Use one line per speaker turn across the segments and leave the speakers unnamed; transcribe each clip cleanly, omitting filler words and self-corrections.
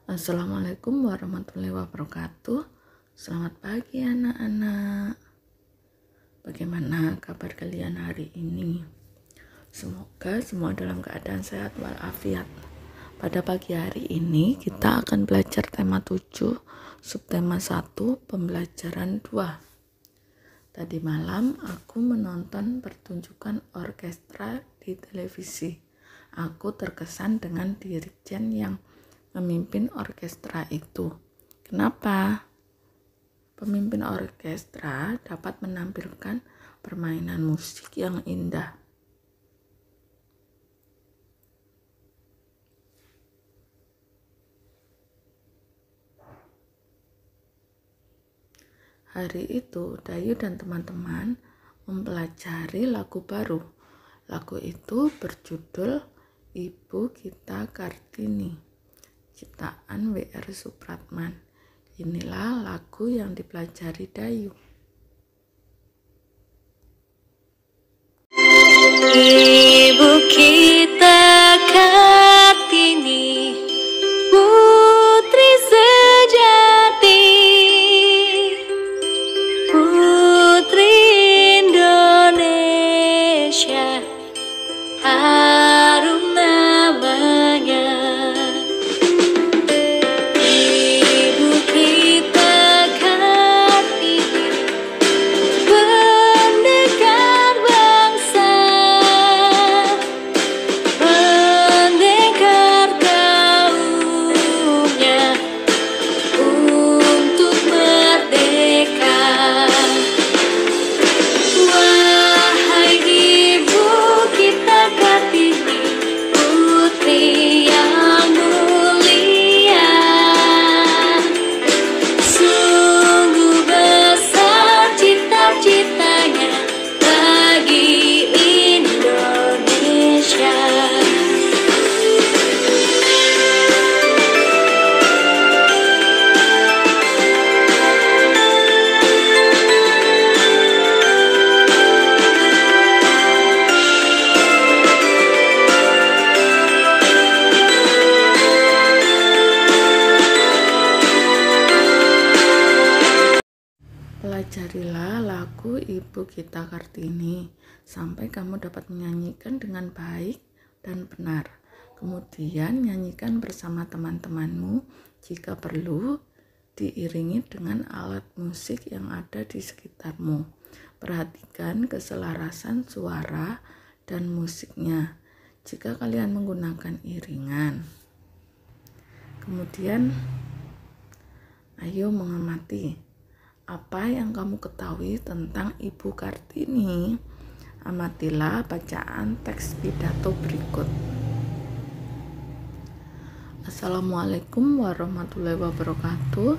Assalamualaikum warahmatullahi wabarakatuh. Selamat pagi anak-anak. Bagaimana kabar kalian hari ini? Semoga semua dalam keadaan sehat walafiat. Pada pagi hari ini kita akan belajar tema 7, subtema 1, pembelajaran 2. Tadi malam aku menonton pertunjukan orkestra di televisi. Aku terkesan dengan dirijen yang memimpin orkestra itu. Kenapa? Pemimpin orkestra dapat menampilkan permainan musik yang indah. Hari itu Dayu dan teman-teman mempelajari lagu baru. Lagu itu berjudul Ibu Kita Kartini, ciptaan W.R. Supratman. Inilah lagu yang dipelajari Dayu.
Ibu kita Kartini, putri sejati, putri Indonesia, harum namanya. Ibu kita Kartini, pendekar bangsa, pendekar kaumnya untuk merdeka. Wahai Ibu kita Kartini, putri yang mulia, sungguh besar cita-citanya bagi Indonesia.
Pelajarilah lagu Ibu Kita Kartini sampai kamu dapat menyanyikan dengan baik dan benar. Kemudian nyanyikan bersama teman-temanmu, jika perlu diiringi dengan alat musik yang ada di sekitarmu. Perhatikan keselarasan suara dan musiknya jika kalian menggunakan iringan. Kemudian ayo mengamati apa yang kamu ketahui tentang Ibu Kartini. Amatilah bacaan teks pidato berikut. Assalamualaikum warahmatullahi wabarakatuh.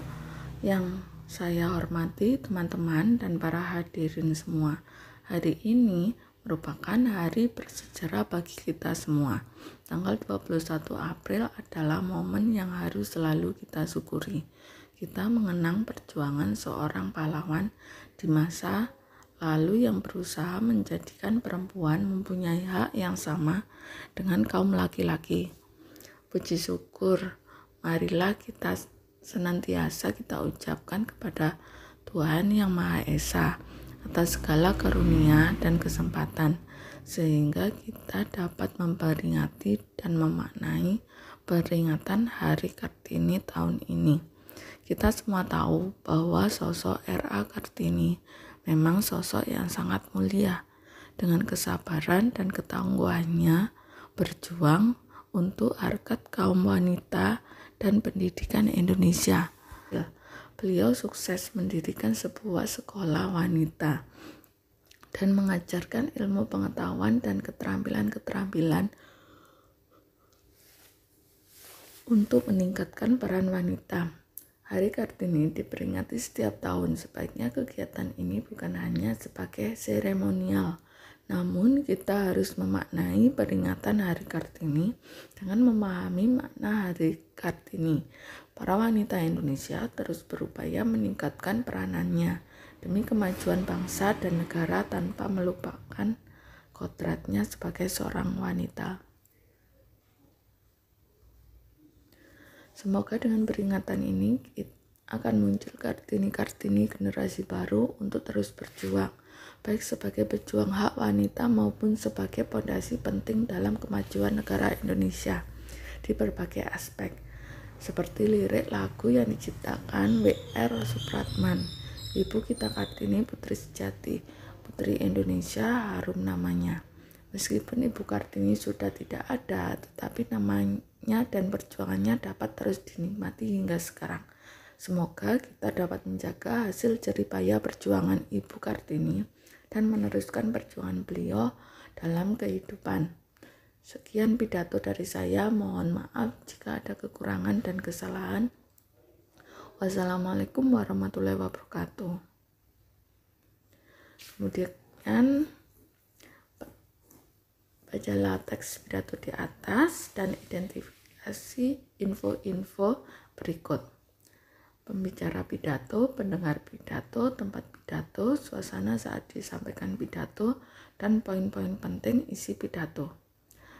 Yang saya hormati teman-teman dan para hadirin semua. Hari ini merupakan hari bersejarah bagi kita semua. Tanggal 21 April adalah momen yang harus selalu kita syukuri. Kita mengenang perjuangan seorang pahlawan di masa lalu yang berusaha menjadikan perempuan mempunyai hak yang sama dengan kaum laki-laki. Puji syukur, marilah kita senantiasa kita ucapkan kepada Tuhan Yang Maha Esa atas segala karunia dan kesempatan, sehingga kita dapat memperingati dan memaknai peringatan Hari Kartini tahun ini. Kita semua tahu bahwa sosok R.A. Kartini memang sosok yang sangat mulia. Dengan kesabaran dan ketangguhannya berjuang untuk harkat kaum wanita dan pendidikan Indonesia. Beliau sukses mendirikan sebuah sekolah wanita dan mengajarkan ilmu pengetahuan dan keterampilan-keterampilan untuk meningkatkan peran wanita. Hari Kartini diperingati setiap tahun. Sebaiknya kegiatan ini bukan hanya sebagai seremonial, namun kita harus memaknai peringatan Hari Kartini dengan memahami makna Hari Kartini. Para wanita Indonesia terus berupaya meningkatkan peranannya demi kemajuan bangsa dan negara tanpa melupakan kodratnya sebagai seorang wanita. Semoga dengan peringatan ini akan muncul Kartini-Kartini generasi baru untuk terus berjuang, baik sebagai pejuang hak wanita maupun sebagai fondasi penting dalam kemajuan negara Indonesia di berbagai aspek, seperti lirik lagu yang diciptakan W.R. Supratman. Ibu kita Kartini putri sejati, putri Indonesia harum namanya. Meskipun Ibu Kartini sudah tidak ada, tetapi namanya dan perjuangannya dapat terus dinikmati hingga sekarang. Semoga kita dapat menjaga hasil jeripaya perjuangan Ibu Kartini dan meneruskan perjuangan beliau dalam kehidupan. Sekian pidato dari saya, mohon maaf jika ada kekurangan dan kesalahan. Wassalamualaikum warahmatullahi wabarakatuh. Kemudian bacalah teks pidato di atas dan identifikasi info-info berikut. Pembicara pidato, pendengar pidato, tempat pidato, suasana saat disampaikan pidato, dan poin-poin penting isi pidato.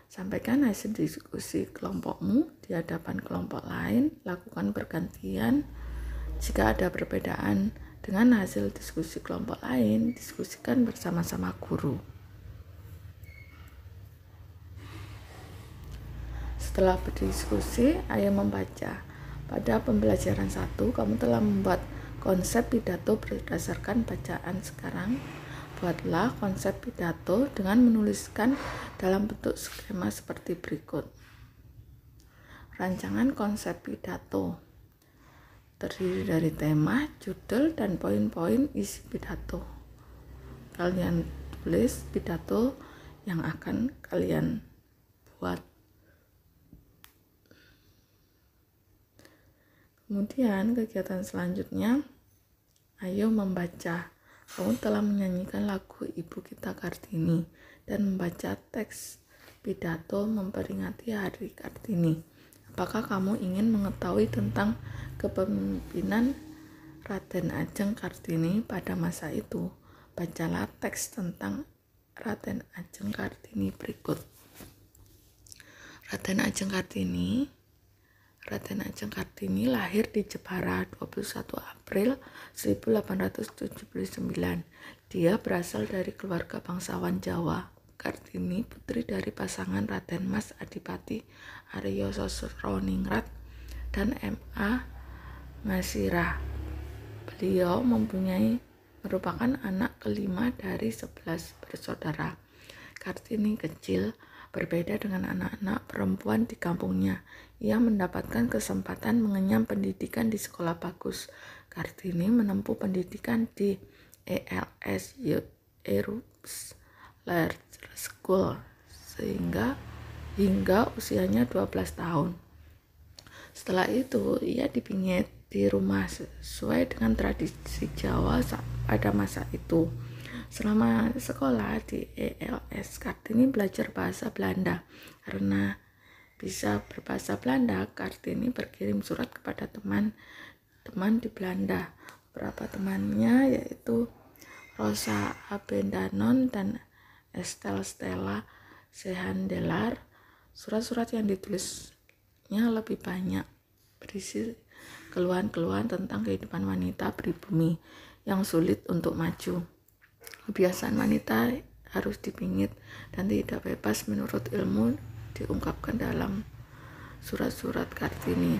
Sampaikan hasil diskusi kelompokmu di hadapan kelompok lain, lakukan bergantian. Jika ada perbedaan dengan hasil diskusi kelompok lain, diskusikan bersama-sama guru. Setelah berdiskusi, ayo membaca. Pada pembelajaran 1, kamu telah membuat konsep pidato berdasarkan bacaan sekarang. Buatlah konsep pidato dengan menuliskan dalam bentuk skema seperti berikut. Rancangan konsep pidato terdiri dari tema, judul, dan poin-poin isi pidato. Kalian tulis pidato yang akan kalian buat. Kemudian kegiatan selanjutnya, ayo membaca. Kamu telah menyanyikan lagu Ibu Kita Kartini dan membaca teks pidato memperingati Hari Kartini. Apakah kamu ingin mengetahui tentang kepemimpinan Raden Ajeng Kartini pada masa itu? Bacalah teks tentang Raden Ajeng Kartini berikut. Raden Ajeng Kartini lahir di Jepara 21 April 1879. Dia berasal dari keluarga bangsawan Jawa. Kartini putri dari pasangan Raden Mas Adipati Aryo Sosroningrat dan M.A. Ngasirah. Beliau merupakan anak kelima dari 11 bersaudara. Kartini kecil berbeda dengan anak-anak perempuan di kampungnya. Ia mendapatkan kesempatan mengenyam pendidikan di sekolah bagus. Kartini menempuh pendidikan di ELS Erups Large School hingga usianya 12 tahun. Setelah itu, ia dipingit di rumah sesuai dengan tradisi Jawa pada masa itu. Selama sekolah di ELS, Kartini belajar bahasa Belanda. Karena bisa berbahasa Belanda, Kartini berkirim surat kepada teman-teman di Belanda. Beberapa temannya yaitu Rosa Abendanon dan Estelle Stella Sehandelar. Surat-surat yang ditulisnya lebih banyak berisi keluhan-keluhan tentang kehidupan wanita pribumi yang sulit untuk maju. Kebiasaan wanita harus dipingit dan tidak bebas menurut ilmu diungkapkan dalam surat-surat Kartini.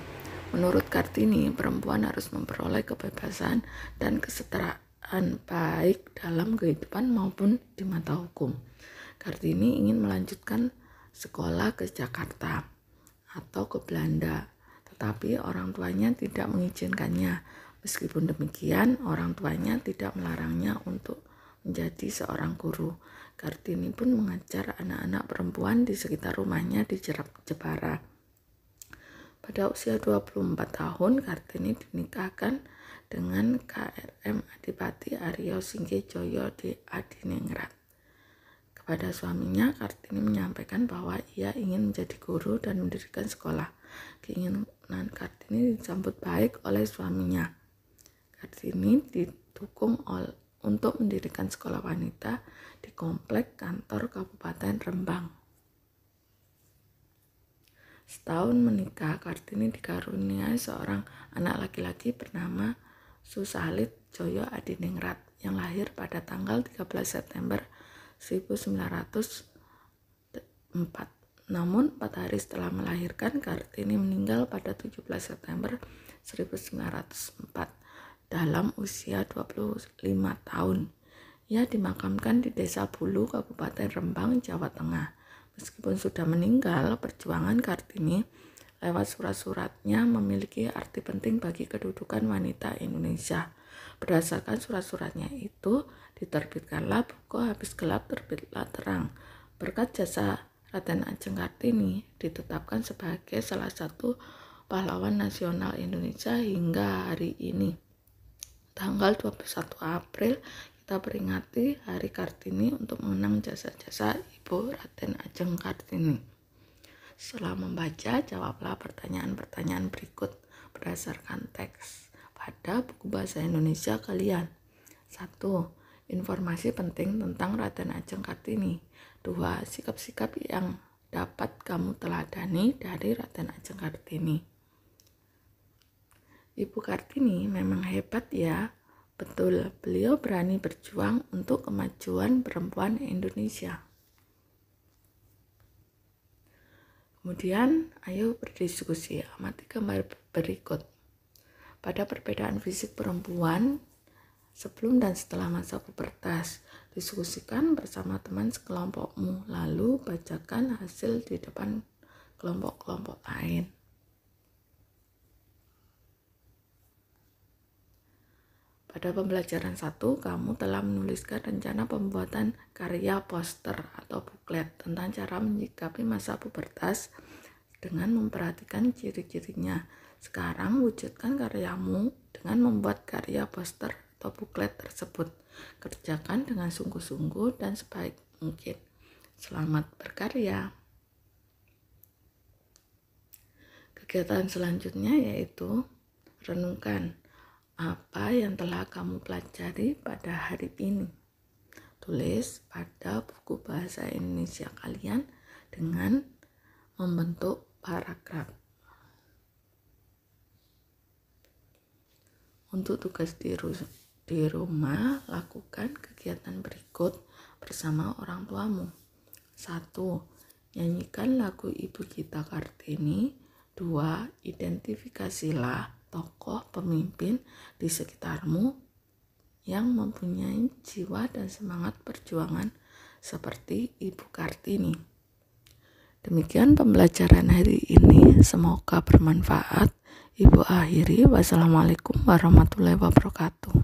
Menurut Kartini, perempuan harus memperoleh kebebasan dan kesetaraan baik dalam kehidupan maupun di mata hukum. Kartini ingin melanjutkan sekolah ke Jakarta atau ke Belanda, tetapi orang tuanya tidak mengizinkannya. Meskipun demikian, orang tuanya tidak melarangnya untuk menjadi seorang guru. Kartini pun mengajar anak-anak perempuan di sekitar rumahnya di Jepara. Pada usia 24 tahun, Kartini dinikahkan dengan KRM Adipati Aryo Singgejoyo di Adiningrat. Kepada suaminya, Kartini menyampaikan bahwa ia ingin menjadi guru dan mendirikan sekolah. Keinginan Kartini disambut baik oleh suaminya. Kartini didukung untuk mendirikan sekolah wanita di komplek kantor Kabupaten Rembang. Setahun menikah, Kartini dikaruniai seorang anak laki-laki bernama Susalit Joyo Adiningrat yang lahir pada tanggal 13 September 1904. Namun 4 hari setelah melahirkan, Kartini meninggal pada 17 September 1904 dalam usia 25 tahun. Ia dimakamkan di Desa Bulu, Kabupaten Rembang, Jawa Tengah. Meskipun sudah meninggal, perjuangan Kartini lewat surat-suratnya memiliki arti penting bagi kedudukan wanita Indonesia. Berdasarkan surat-suratnya itu, diterbitkanlah buku Habis Gelap Terbitlah Terang. Berkat jasa Raden Ajeng Kartini ditetapkan sebagai salah satu pahlawan nasional Indonesia hingga hari ini. Tanggal 21 April kita peringati Hari Kartini untuk mengenang jasa-jasa Ibu Raden Ajeng Kartini. Setelah membaca, jawablah pertanyaan-pertanyaan berikut berdasarkan teks pada buku bahasa Indonesia kalian. 1. Informasi penting tentang Raden Ajeng Kartini. 2. Sikap-sikap yang dapat kamu teladani dari Raden Ajeng Kartini. Ibu Kartini memang hebat ya. Betul, beliau berani berjuang untuk kemajuan perempuan Indonesia. Kemudian, ayo berdiskusi, amati gambar berikut. Pada perbedaan fisik perempuan sebelum dan setelah masa pubertas, diskusikan bersama teman sekelompokmu, lalu bacakan hasil di depan kelompok-kelompok lain. Pada pembelajaran 1, kamu telah menuliskan rencana pembuatan karya poster atau buklet tentang cara menyikapi masa pubertas dengan memperhatikan ciri-cirinya. Sekarang wujudkan karyamu dengan membuat karya poster atau buklet tersebut. Kerjakan dengan sungguh-sungguh dan sebaik mungkin. Selamat berkarya. Kegiatan selanjutnya yaitu renungkan apa yang telah kamu pelajari pada hari ini. Tulis pada buku bahasa Indonesia kalian dengan membentuk paragraf. Untuk tugas di rumah, lakukan kegiatan berikut bersama orang tuamu. 1. Nyanyikan lagu Ibu Kita Kartini. 2. Identifikasilah tokoh pemimpin di sekitarmu yang mempunyai jiwa dan semangat perjuangan seperti Ibu Kartini. Demikian pembelajaran hari ini, semoga bermanfaat. Ibu akhiri, wassalamualaikum warahmatullahi wabarakatuh.